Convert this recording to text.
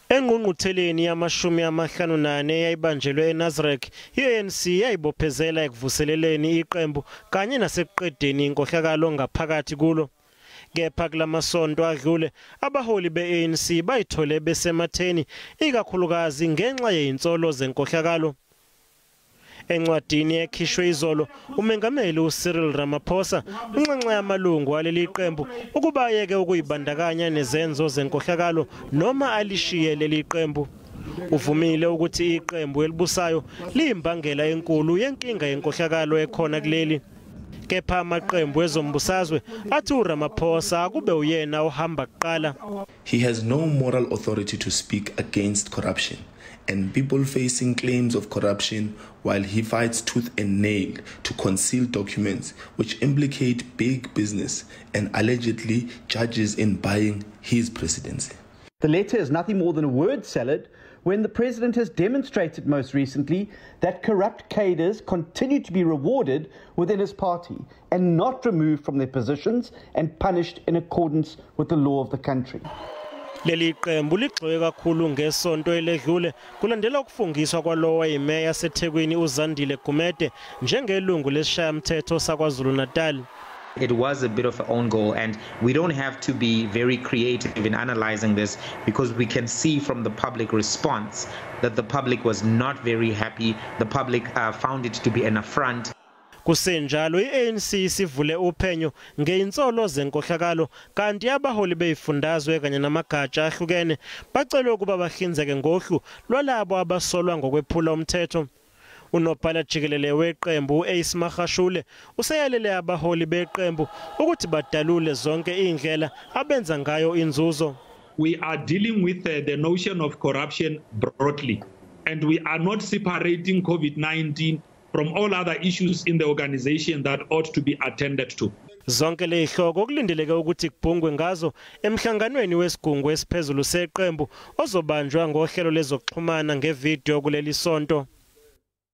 Engqungqutheleni yamashumi amahlanu nane eyayibanjelwe eNasrec, i-ANC yayibophezela ekuvuseleleni iqembu kanye nasekuqedeni inkohlakalo ngaphakathi kulo. Kepha kulamasonto adlule abaholi be-ANC bayithole besematheni ikakhulukazi ngenxa yezinsolo zenkohlakalo. Encwadini ekhishwe izolo, uMengameli uCyril Ramaphosa unxenxe yamalungu aleli qembu ukuba ayeke ukuyibandakanya nezenzo zenkohlakalo noma alishiye leli qembu. Uvumile ukuthi iqembu elibusayo liyimbangela enkulu yenkinga yenkohlakalo ekhona kuleli. Kepha amaqembu ezombusazwe athi uRamaphosa akube uyena ohamba kuqala. He has no moral authority to speak against corruption and people facing claims of corruption while he fights tooth and nail to conceal documents which implicate big business and allegedly judges in buying his presidency. The letter is nothing more than a word salad when the president has demonstrated most recently that corrupt cadres continue to be rewarded within his party and not removed from their positions and punished in accordance with the law of the country. Leli qembu ligxile kakhulu ngesonto eledlule kulandela ukufungiswa kwalowo wayimeya yaseThekwini uZandile Gumede njengelungu lesishayamthetho saKwaZulu-Natal. It was a bit of an own goal, and we don't have to be very creative in analyzing this because we can see from the public response that the public was not very happy. The public found it to be an affront. Kusenjalo i-ANC sivule uphenyo ngeinsolo zenkohlakalo kanti abaholi beyifundazwe kanye namagatsha ahlukene bacelwe ukuba bahlinzeke ngohlu lwalabo abasolwa ngokwephula umthetho. Unobhala jikelele weqembu uAce Magashule useyalele abaholi beqembu ukuthi badalule zonke indlela abenza ngayo inzuzo. We are dealing with the notion of corruption broadly, and we are not separating COVID-19 from all other issues in the organization that ought to be attended to. Zonke lezihloko kulindeleke ukuthi kubhungwe ngazo emhlanganweni wesigungu esiphezulu seqembu ozobanjwa ngohlelo lezokuxhumana ngevideo kuleli sonto.